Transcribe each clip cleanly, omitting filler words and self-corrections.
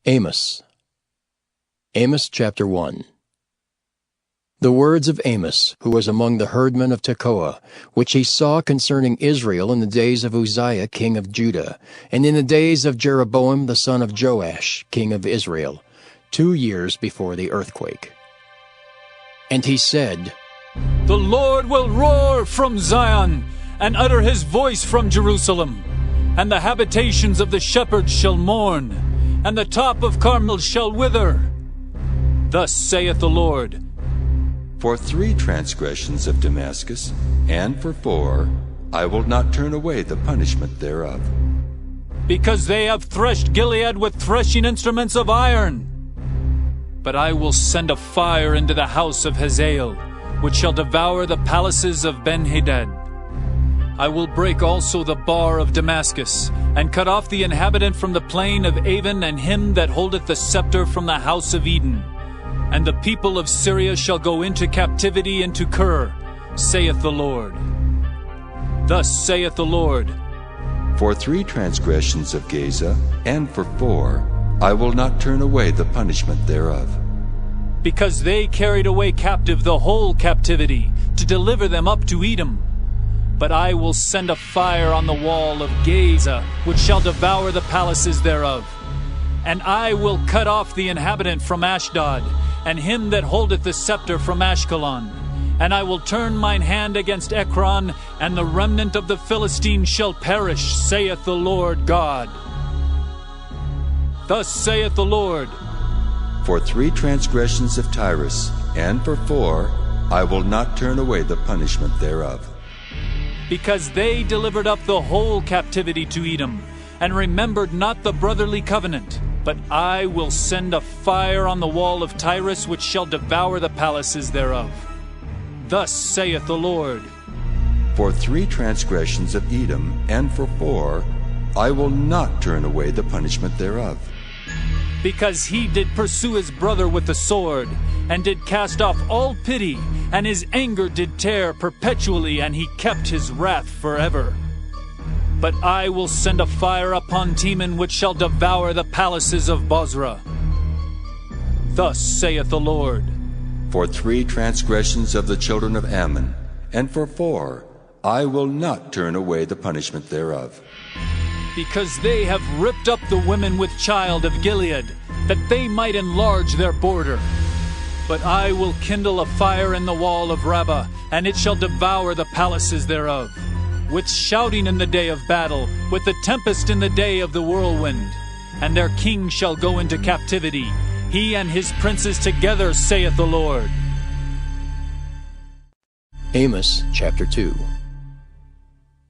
Amos. Amos chapter 1. The words of Amos, who was among the herdmen of Tekoa, which he saw concerning Israel in the days of Uzziah king of Judah, and in the days of Jeroboam the son of Joash king of Israel, 2 years before the earthquake. And he said, The Lord will roar from Zion, and utter his voice from Jerusalem, and the habitations of the shepherds shall mourn, and the top of Carmel shall wither. Thus saith the Lord, For 3 transgressions of Damascus, and for 4, I will not turn away the punishment thereof. Because they have threshed Gilead with threshing instruments of iron. But I will send a fire into the house of Hazael, which shall devour the palaces of Ben-Hadad. I will break also the bar of Damascus, and cut off the inhabitant from the plain of Avon, and him that holdeth the scepter from the house of Eden. And the people of Syria shall go into captivity into Kir, saith the Lord. Thus saith the Lord, For 3 transgressions of Gaza, and for 4, I will not turn away the punishment thereof. Because they carried away captive the whole captivity, to deliver them up to Edom. But I will send a fire on the wall of Gaza, which shall devour the palaces thereof. And I will cut off the inhabitant from Ashdod, and him that holdeth the scepter from Ashkelon. And I will turn mine hand against Ekron, and the remnant of the Philistines shall perish, saith the Lord God. Thus saith the Lord, For 3 transgressions of Tyrus, and for 4, I will not turn away the punishment thereof. Because they delivered up the whole captivity to Edom, and remembered not the brotherly covenant. But I will send a fire on the wall of Tyrus, which shall devour the palaces thereof. Thus saith the Lord, For 3 transgressions of Edom, and for 4, I will not turn away the punishment thereof. Because he did pursue his brother with the sword, and did cast off all pity, and his anger did tear perpetually, and he kept his wrath forever. But I will send a fire upon Teman, which shall devour the palaces of Bozrah. Thus saith the Lord, For 3 transgressions of the children of Ammon, and for 4, I will not turn away the punishment thereof. Because they have ripped up the women with child of Gilead, that they might enlarge their border. But I will kindle a fire in the wall of Rabbah, and it shall devour the palaces thereof. With shouting in the day of battle, with the tempest in the day of the whirlwind. And their king shall go into captivity, he and his princes together, saith the Lord. Amos chapter 2.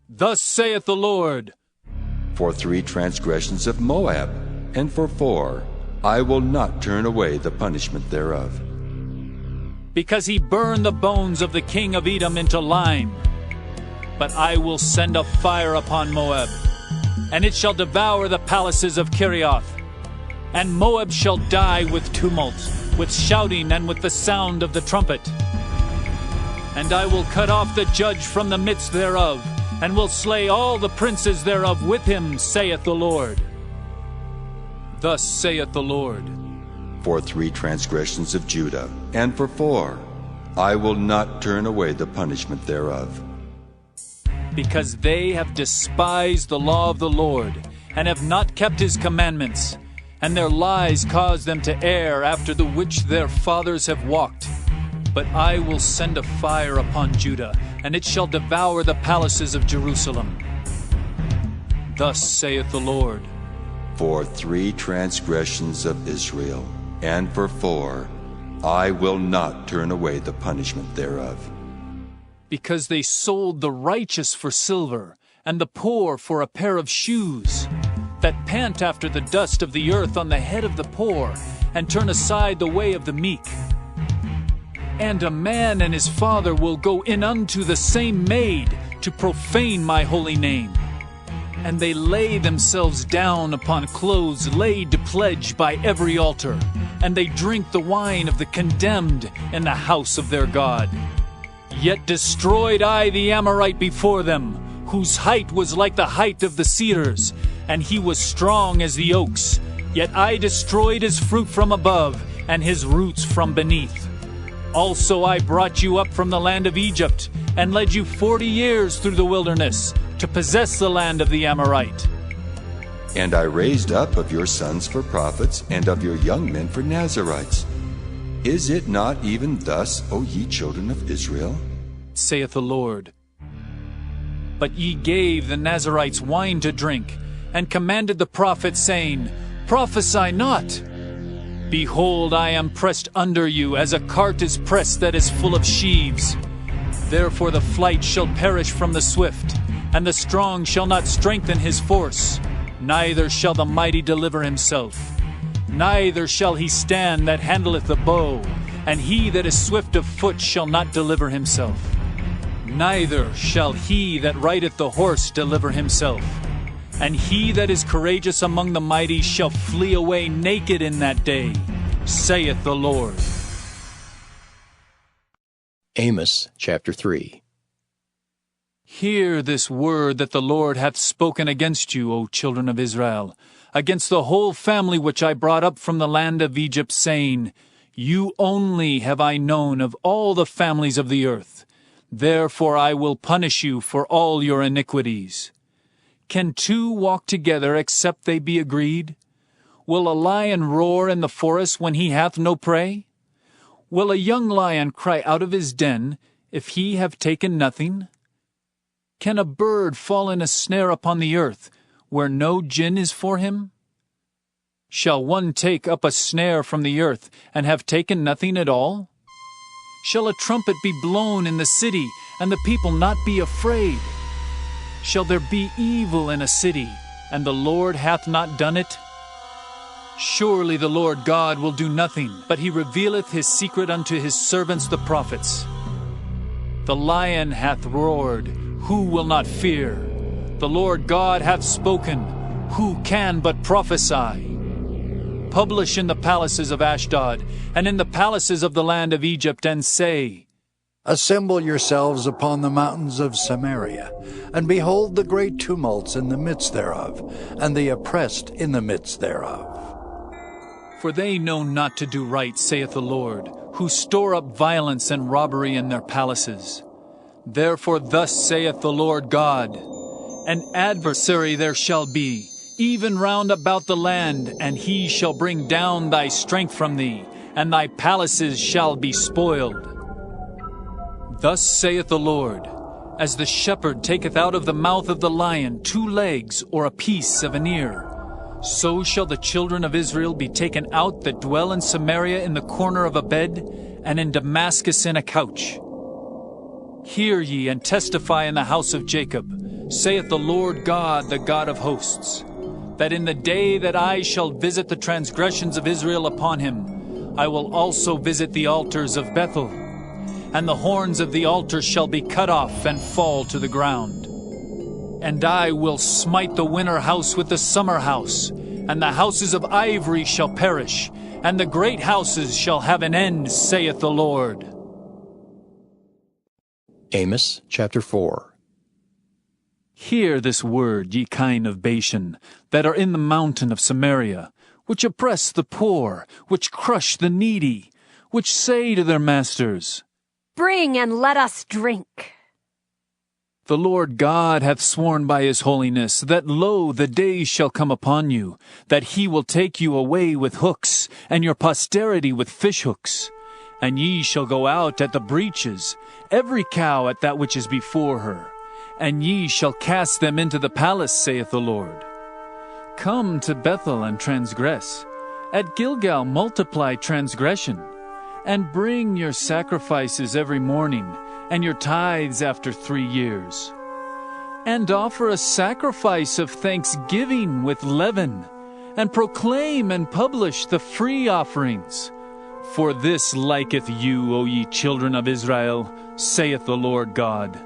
Thus saith the Lord, For 3 transgressions of Moab, and for 4, I will not turn away the punishment thereof. Because he burned the bones of the king of Edom into lime. But I will send a fire upon Moab, and it shall devour the palaces of Kerioth. And Moab shall die with tumult, with shouting, and with the sound of the trumpet. And I will cut off the judge from the midst thereof, and will slay all the princes thereof with him, saith the Lord. Thus saith the Lord, For 3 transgressions of Judah, and for 4, I will not turn away the punishment thereof. Because they have despised the law of the Lord, and have not kept his commandments, and their lies cause them to err after the which their fathers have walked. But I will send a fire upon Judah, and it shall devour the palaces of Jerusalem. Thus saith the Lord, For 3 transgressions of Israel, and for 4, I will not turn away the punishment thereof. Because they sold the righteous for silver, and the poor for a pair of shoes, that pant after the dust of the earth on the head of the poor, and turn aside the way of the meek. And a man and his father will go in unto the same maid, to profane my holy name. And they lay themselves down upon clothes laid to pledge by every altar, and they drink the wine of the condemned in the house of their God. Yet destroyed I the Amorite before them, whose height was like the height of the cedars, and he was strong as the oaks, Yet I destroyed his fruit from above, and his roots from beneath. Also I brought you up from the land of Egypt, and led you 40 years through the wilderness, to possess the land of the Amorite. And I raised up of your sons for prophets, and of your young men for Nazirites. Is it not even thus, O ye children of Israel? Saith the Lord. But ye gave the Nazirites wine to drink, and commanded the prophets, saying, Prophesy not. Behold, I am pressed under you, as a cart is pressed that is full of sheaves. Therefore the flight shall perish from the swift, and the strong shall not strengthen his force. Neither shall the mighty deliver himself. Neither shall he stand that handleth the bow, and he that is swift of foot shall not deliver himself. Neither shall he that rideth the horse deliver himself. And he that is courageous among the mighty shall flee away naked in that day, saith the Lord. Amos chapter 3. Hear this word that the Lord hath spoken against you, O children of Israel, against the whole family which I brought up from the land of Egypt, saying, You only have I known of all the families of the earth. Therefore I will punish you for all your iniquities. Can two walk together except they be agreed? Will a lion roar in the forest when he hath no prey? Will a young lion cry out of his den if he have taken nothing? Can a bird fall in a snare upon the earth, where no gin is for him? Shall one take up a snare from the earth, and have taken nothing at all? Shall a trumpet be blown in the city, and the people not be afraid? Shall there be evil in a city, and the Lord hath not done it? Surely the Lord God will do nothing, but he revealeth his secret unto his servants the prophets. The lion hath roared, who will not fear? The Lord God hath spoken, who can but prophesy? Publish in the palaces of Ashdod, and in the palaces of the land of Egypt, and say, Assemble yourselves upon the mountains of Samaria, and behold the great tumults in the midst thereof, and the oppressed in the midst thereof. For they know not to do right, saith the Lord, who store up violence and robbery in their palaces. Therefore thus saith the Lord God, An adversary there shall be, even round about the land, and he shall bring down thy strength from thee, and thy palaces shall be spoiled. Thus saith the Lord, As the shepherd taketh out of the mouth of the lion 2 legs or a piece of an ear, so shall the children of Israel be taken out that dwell in Samaria in the corner of a bed, and in Damascus in a couch. Hear ye and testify in the house of Jacob, saith the Lord God, the God of hosts, that in the day that I shall visit the transgressions of Israel upon him, I will also visit the altars of Bethel, and the horns of the altar shall be cut off and fall to the ground. And I will smite the winter house with the summer house, and the houses of ivory shall perish, and the great houses shall have an end, saith the Lord. Amos chapter 4. Hear this word, ye kine of Bashan, that are in the mountain of Samaria, which oppress the poor, which crush the needy, which say to their masters, Bring and let us drink. The Lord God hath sworn by his holiness, that lo, the days shall come upon you, that he will take you away with hooks, and your posterity with fishhooks. And ye shall go out at the breaches, every cow at that which is before her, and ye shall cast them into the palace, saith the Lord. Come to Bethel and transgress, at Gilgal multiply transgression, and bring your sacrifices every morning, and your tithes after 3 years. And offer a sacrifice of thanksgiving with leaven, and proclaim and publish the free offerings. For this liketh you, O ye children of Israel, saith the Lord God.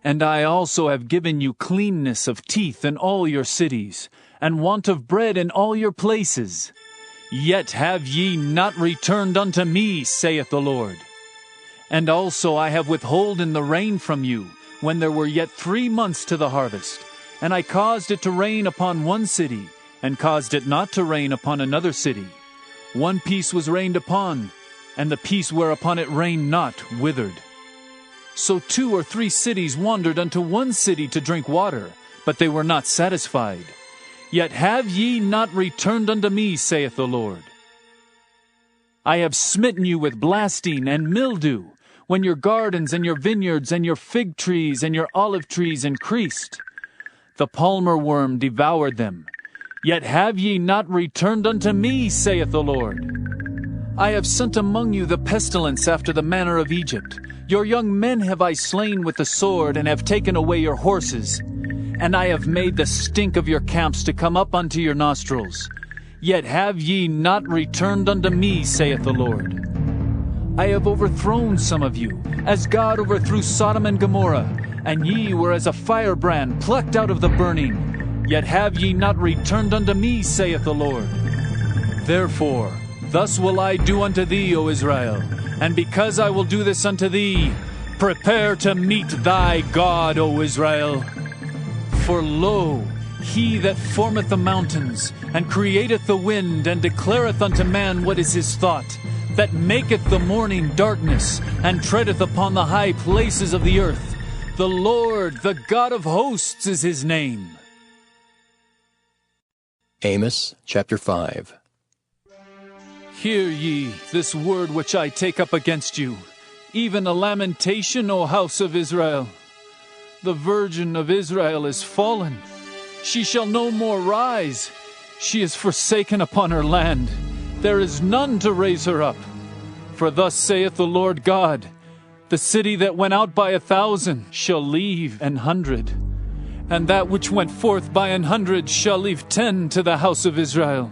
And I also have given you cleanness of teeth in all your cities, and want of bread in all your places. Yet have ye not returned unto me, saith the Lord. And also I have withholden the rain from you, when there were yet 3 months to the harvest. And I caused it to rain upon one city, and caused it not to rain upon another city. One piece was rained upon, and the piece whereupon it rained not withered. So 2 or 3 cities wandered unto one city to drink water, but they were not satisfied. Yet have ye not returned unto me, saith the Lord. I have smitten you with blasting and mildew, when your gardens and your vineyards and your fig trees and your olive trees increased. The palmer worm devoured them. Yet have ye not returned unto me, saith the Lord. I have sent among you the pestilence after the manner of Egypt. Your young men have I slain with the sword, and have taken away your horses. And I have made the stink of your camps to come up unto your nostrils. Yet have ye not returned unto me, saith the Lord. I have overthrown some of you, as God overthrew Sodom and Gomorrah, and ye were as a firebrand plucked out of the burning. Yet have ye not returned unto me, saith the Lord. Therefore, thus will I do unto thee, O Israel, and because I will do this unto thee, prepare to meet thy God, O Israel. For lo, he that formeth the mountains, and createth the wind, and declareth unto man what is his thought, that maketh the morning darkness, and treadeth upon the high places of the earth. The Lord, the God of hosts, is his name. Amos chapter 5. Hear ye this word which I take up against you, even a lamentation, O house of Israel. The virgin of Israel is fallen. She shall no more rise. She is forsaken upon her land. There is none to raise her up. For thus saith the Lord God, the city that went out by 1,000 shall leave 100, and that which went forth by 100 shall leave 10 to the house of Israel.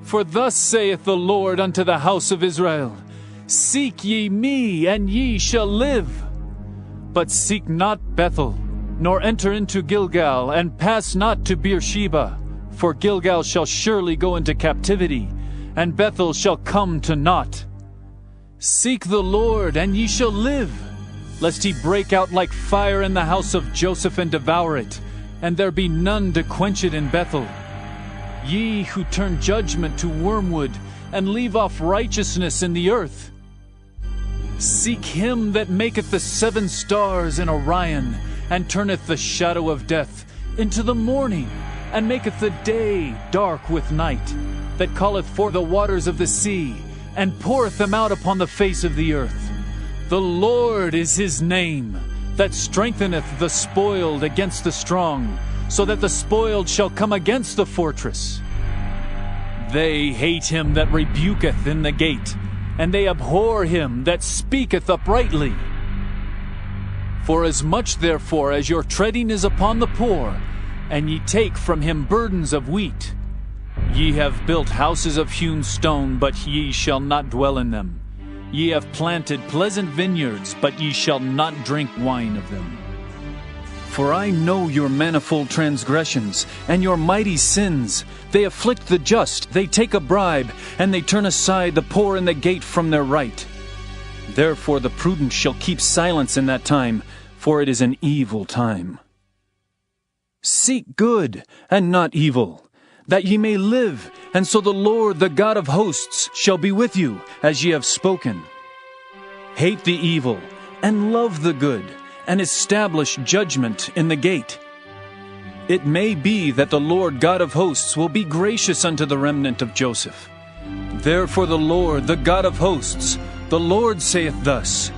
For thus saith the Lord unto the house of Israel, Seek ye me, and ye shall live. But seek not Bethel, nor enter into Gilgal, and pass not to Beersheba. For Gilgal shall surely go into captivity, and Bethel shall come to naught. Seek the Lord, and ye shall live, lest he break out like fire in the house of Joseph and devour it, and there be none to quench it in Bethel. Ye who turn judgment to wormwood, and leave off righteousness in the earth. Seek him that maketh the 7 stars in Orion, and turneth the shadow of death into the morning, and maketh the day dark with night, that calleth forth the waters of the sea, and poureth them out upon the face of the earth. The Lord is his name, that strengtheneth the spoiled against the strong, so that the spoiled shall come against the fortress. They hate him that rebuketh in the gate, and they abhor him that speaketh uprightly. Forasmuch therefore as your treading is upon the poor, and ye take from him burdens of wheat, ye have built houses of hewn stone, but ye shall not dwell in them. Ye have planted pleasant vineyards, but ye shall not drink wine of them. For I know your manifold transgressions, and your mighty sins. They afflict the just, they take a bribe, and they turn aside the poor in the gate from their right. Therefore the prudent shall keep silence in that time, for it is an evil time. Seek good, and not evil, that ye may live, and so the Lord, the God of hosts, shall be with you, as ye have spoken. Hate the evil, and love the good, and establish judgment in the gate. It may be that the Lord God of hosts will be gracious unto the remnant of Joseph. Therefore the Lord, the God of hosts, the Lord saith thus,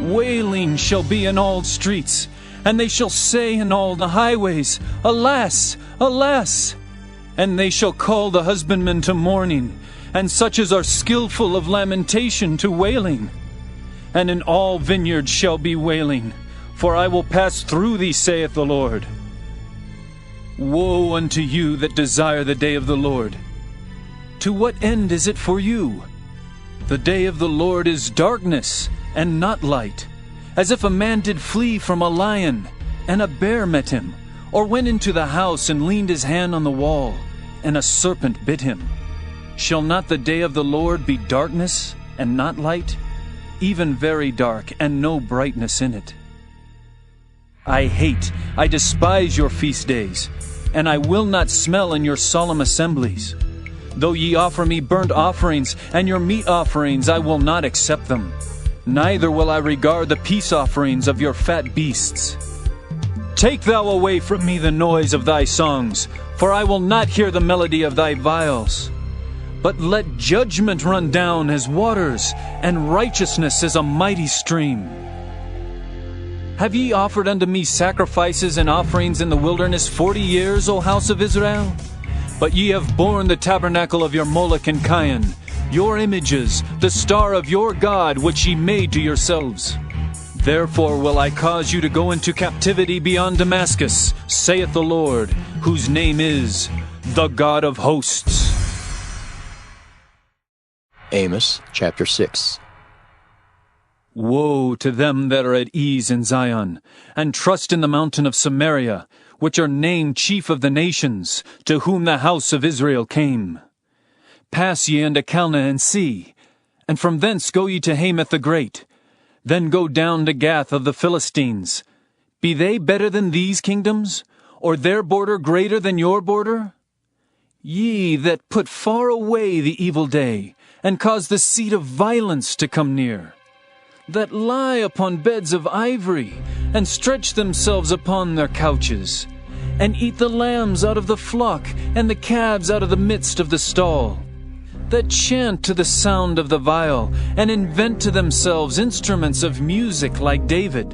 Wailing shall be in all streets, and they shall say in all the highways, Alas, alas! And they shall call the husbandmen to mourning, and such as are skillful of lamentation to wailing. And in all vineyards shall be wailing, for I will pass through thee, saith the Lord. Woe unto you that desire the day of the Lord! To what end is it for you? The day of the Lord is darkness, and not light, as if a man did flee from a lion, and a bear met him, or went into the house and leaned his hand on the wall, and a serpent bit him. Shall not the day of the Lord be darkness, and not light, even very dark, and no brightness in it? I despise your feast days. and I will not smell in your solemn assemblies. Though ye offer me burnt offerings and your meat offerings, I will not accept them. Neither will I regard the peace offerings of your fat beasts. Take thou away from me the noise of thy songs, for I will not hear the melody of thy viols. But let judgment run down as waters, and righteousness as a mighty stream. Have ye offered unto me sacrifices and offerings in the wilderness 40 years, O house of Israel? But ye have borne the tabernacle of your Moloch and Cain, your images, the star of your God, which ye made to yourselves. Therefore will I cause you to go into captivity beyond Damascus, saith the Lord, whose name is the God of hosts. Amos chapter 6. Woe to them that are at ease in Zion, and trust in the mountain of Samaria, which are named chief of the nations, to whom the house of Israel came. Pass ye unto Calneh and see, and from thence go ye to Hamath the great. Then go down to Gath of the Philistines. Be they better than these kingdoms, or their border greater than your border? Ye that put far away the evil day, and cause the seat of violence to come near, that lie upon beds of ivory, and stretch themselves upon their couches, and eat the lambs out of the flock, and the calves out of the midst of the stall, that chant to the sound of the viol, and invent to themselves instruments of music like David,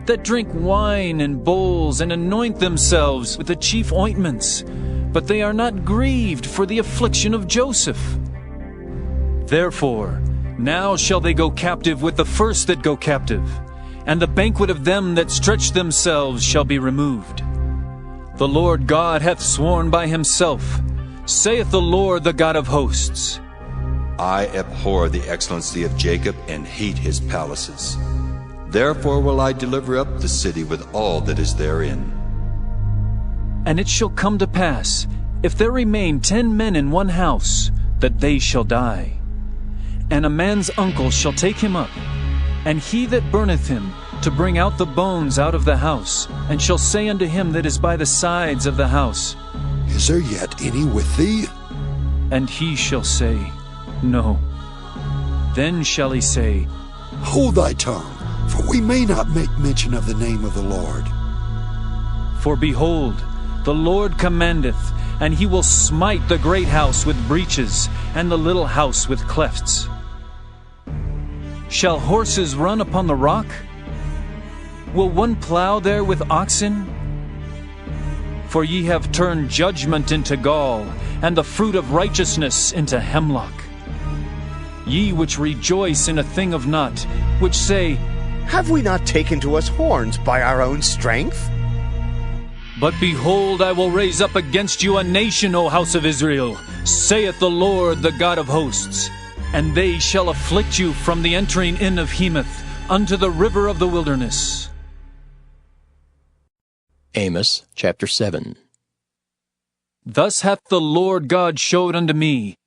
that drink wine in bowls, and anoint themselves with the chief ointments, but they are not grieved for the affliction of Joseph. Therefore, now shall they go captive with the first that go captive, and the banquet of them that stretch themselves shall be removed. The Lord God hath sworn by himself, saith the Lord, the God of hosts. I abhor the excellency of Jacob and hate his palaces. Therefore will I deliver up the city with all that is therein. And it shall come to pass, if there remain 10 men in one house, that they shall die. And a man's uncle shall take him up, and he that burneth him, to bring out the bones out of the house, and shall say unto him that is by the sides of the house, Is there yet any with thee? And he shall say, No. Then shall he say, Hold thy tongue, for we may not make mention of the name of the Lord. For behold, the Lord commandeth, and he will smite the great house with breaches, and the little house with clefts. Shall horses run upon the rock? Will one plow there with oxen? For ye have turned judgment into gall, and the fruit of righteousness into hemlock. Ye which rejoice in a thing of naught, which say, Have we not taken to us horns by our own strength? But behold, I will raise up against you a nation, O house of Israel, saith the Lord, the God of hosts. And they shall afflict you from the entering in of Hamath unto the river of the wilderness. Amos chapter 7. Thus hath the Lord God showed unto me,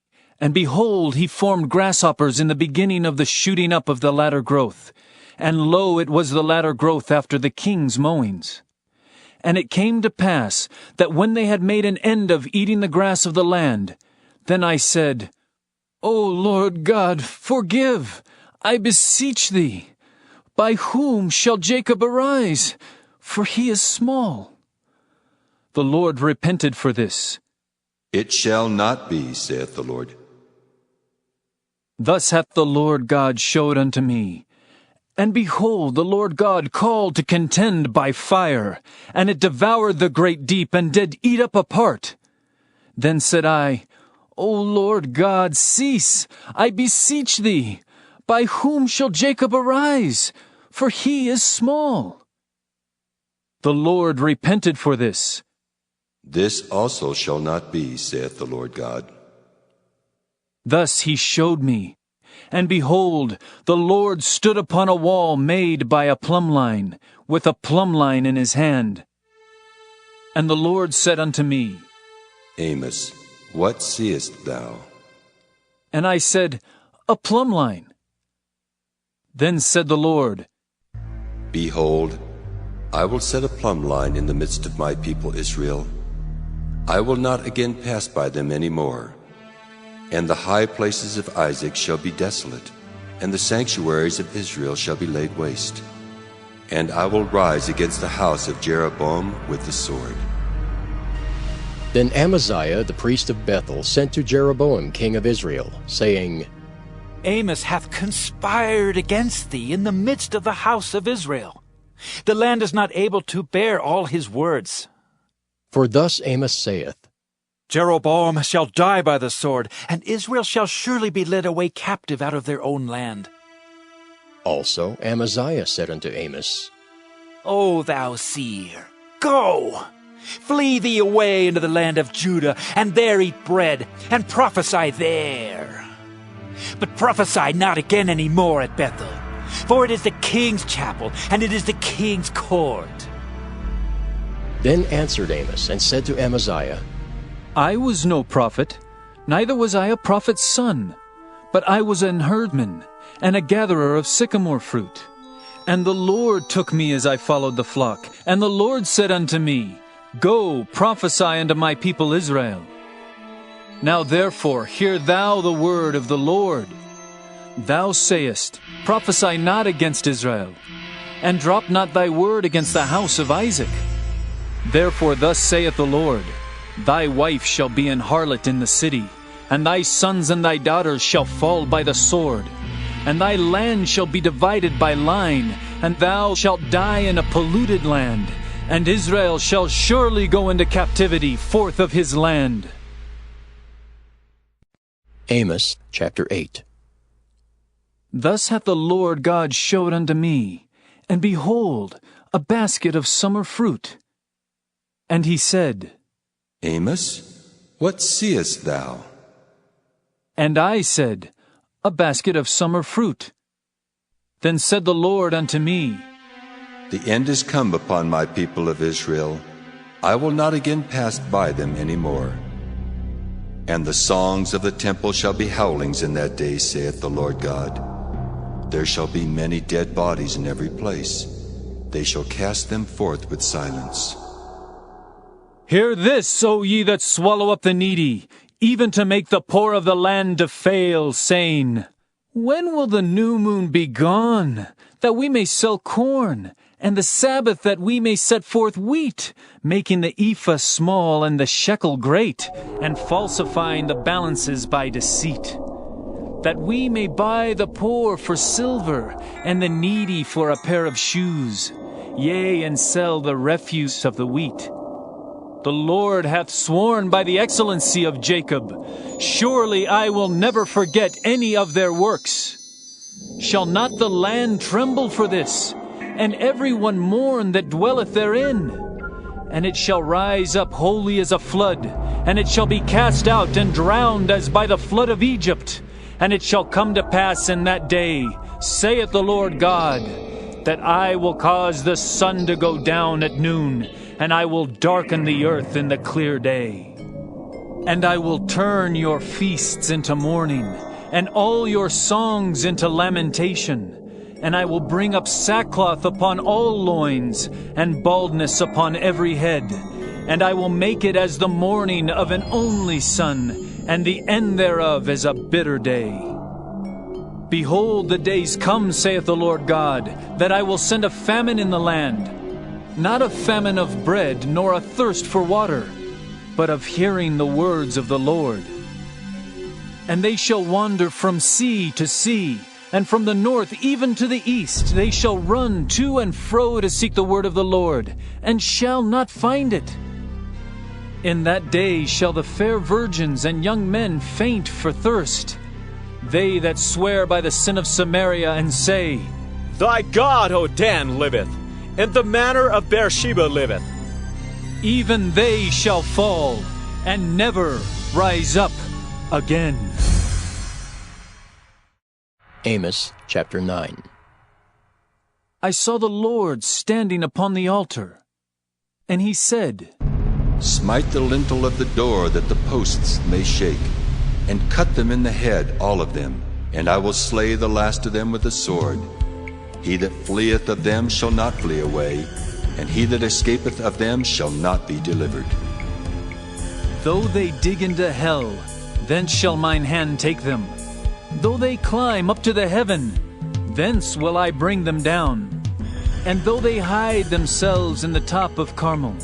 and behold, he formed grasshoppers in the beginning of the shooting up of the latter growth. And lo, it was the latter growth after the king's mowings. And it came to pass that when they had made an end of eating the grass of the land, then I said, O Lord God, forgive, I beseech thee. By whom shall Jacob arise? For he is small. The Lord repented for this. It shall not be, saith the Lord. Thus hath the Lord God showed unto me. And behold, the Lord God called to contend by fire, and it devoured the great deep, and did eat up a part. Then said I, O Lord God, cease, I beseech thee. By whom shall Jacob arise? For he is small. The Lord repented for this. This also shall not be, saith the Lord God. Thus he showed me. And behold, the Lord stood upon a wall made by a plumb line, with a plumb line in his hand. And the Lord said unto me, Amos, what seest thou? And I said, A plumb line. Then said the Lord, Behold, I will set a plumb line in the midst of my people Israel, I will not again pass by them any more. And the high places of Isaac shall be desolate, and the sanctuaries of Israel shall be laid waste. And I will rise against the house of Jeroboam with the sword. Then Amaziah the priest of Bethel sent to Jeroboam king of Israel, saying, Amos hath conspired against thee in the midst of the house of Israel. The land is not able to bear all his words. For thus Amos saith, Jeroboam shall die by the sword, and Israel shall surely be led away captive out of their own land. Also Amaziah said unto Amos, O thou seer, go! Flee thee away into the land of Judah, and there eat bread, and prophesy there. But prophesy not again any more at Bethel, for it is the king's chapel, and it is the king's court. Then answered Amos, and said to Amaziah, I was no prophet, neither was I a prophet's son, but I was an herdman, and a gatherer of sycamore fruit. And the Lord took me as I followed the flock, and the Lord said unto me, Go, prophesy unto my people Israel. Now therefore hear thou the word of the Lord. Thou sayest, Prophesy not against Israel, and drop not thy word against the house of Isaac. Therefore thus saith the Lord, Thy wife shall be an harlot in the city, and thy sons and thy daughters shall fall by the sword, and thy land shall be divided by line, and thou shalt die in a polluted land, and Israel shall surely go into captivity forth of his land. Amos chapter 8. Thus hath the Lord God showed unto me, and behold, a basket of summer fruit. And he said, Amos, what seest thou? And I said, A basket of summer fruit. Then said the Lord unto me, The end is come upon my people of Israel. I will not again pass by them any more. And the songs of the temple shall be howlings in that day, saith the Lord God. There shall be many dead bodies in every place. They shall cast them forth with silence. Hear this, O ye that swallow up the needy, even to make the poor of the land to fail, saying, When will the new moon be gone, that we may sell corn, and the Sabbath that we may set forth wheat, making the ephah small and the shekel great, and falsifying the balances by deceit? That we may buy the poor for silver, and the needy for a pair of shoes, yea, and sell the refuse of the wheat. The Lord hath sworn by the excellency of Jacob, Surely I will never forget any of their works. Shall not the land tremble for this, and every one mourn that dwelleth therein? And it shall rise up wholly as a flood, and it shall be cast out and drowned as by the flood of Egypt. And it shall come to pass in that day, saith the Lord God, that I will cause the sun to go down at noon, and I will darken the earth in the clear day. And I will turn your feasts into mourning, and all your songs into lamentation. And I will bring up sackcloth upon all loins, and baldness upon every head. And I will make it as the mourning of an only son, and the end thereof as a bitter day. Behold, the days come, saith the Lord God, that I will send a famine in the land, not a famine of bread, nor a thirst for water, but of hearing the words of the Lord. And they shall wander from sea to sea, and from the north even to the east. They shall run to and fro to seek the word of the Lord, and shall not find it. In that day shall the fair virgins and young men faint for thirst, they that swear by the sin of Samaria, and say, Thy God, O Dan, liveth, and the manor of Beersheba liveth. Even they shall fall, and never rise up again. Amos chapter 9. I saw the Lord standing upon the altar, and he said, Smite the lintel of the door, that the posts may shake, and cut them in the head, all of them, and I will slay the last of them with the sword. He that fleeth of them shall not flee away, and he that escapeth of them shall not be delivered. Though they dig into hell, thence shall mine hand take them. Though they climb up to the heaven, thence will I bring them down. And though they hide themselves in the top of Carmel,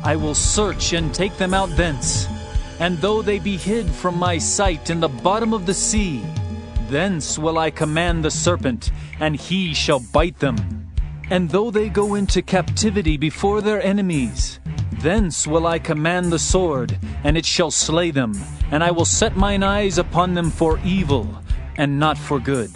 I will search and take them out thence. And though they be hid from my sight in the bottom of the sea, thence will I command the serpent, and he shall bite them. And though they go into captivity before their enemies, thence will I command the sword, and it shall slay them. And I will set mine eyes upon them for evil, and not for good.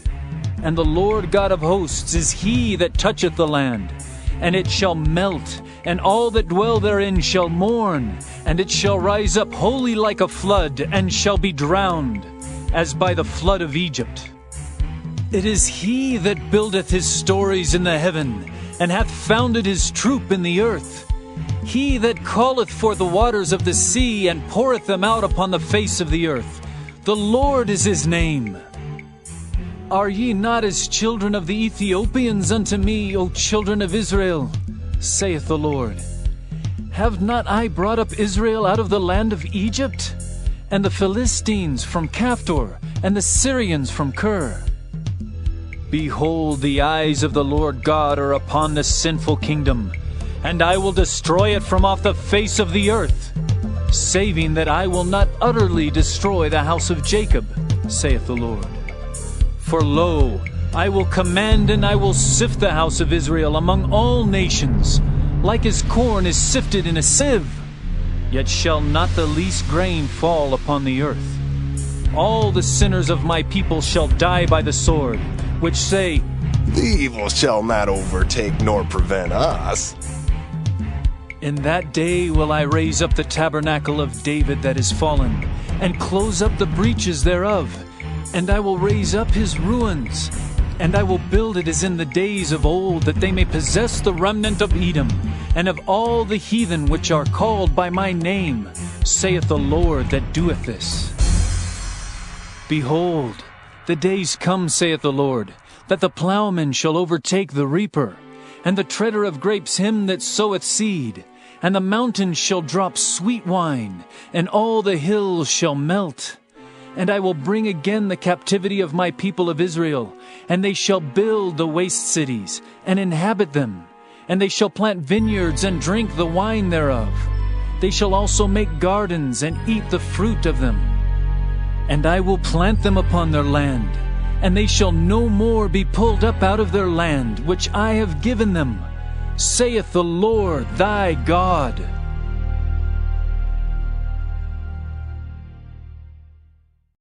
And the Lord God of hosts is he that toucheth the land, and it shall melt, and all that dwell therein shall mourn, and it shall rise up wholly like a flood, and shall be drowned, as by the flood of Egypt. It is he that buildeth his stories in the heaven, and hath founded his troop in the earth. He that calleth forth the waters of the sea, and poureth them out upon the face of the earth. The Lord is his name. Are ye not as children of the Ethiopians unto me, O children of Israel? Saith the Lord. Have not I brought up Israel out of the land of Egypt, and the Philistines from Caphtor, and the Syrians from Kir? Behold, the eyes of the Lord God are upon the sinful kingdom, and I will destroy it from off the face of the earth, saving that I will not utterly destroy the house of Jacob, saith the Lord. For lo, I will command and I will sift the house of Israel among all nations, like as corn is sifted in a sieve. Yet shall not the least grain fall upon the earth. All the sinners of my people shall die by the sword, which say, The evil shall not overtake nor prevent us. In that day will I raise up the tabernacle of David that is fallen, and close up the breaches thereof. And I will raise up his ruins, and I will build it as in the days of old, that they may possess the remnant of Edom, and of all the heathen which are called by my name, saith the Lord that doeth this. Behold, the days come, saith the Lord, that the plowman shall overtake the reaper, and the treader of grapes him that soweth seed, and the mountains shall drop sweet wine, and all the hills shall melt. And I will bring again the captivity of my people of Israel, and they shall build the waste cities, and inhabit them. And they shall plant vineyards, and drink the wine thereof. They shall also make gardens, and eat the fruit of them. And I will plant them upon their land, and they shall no more be pulled up out of their land, which I have given them, saith the Lord thy God.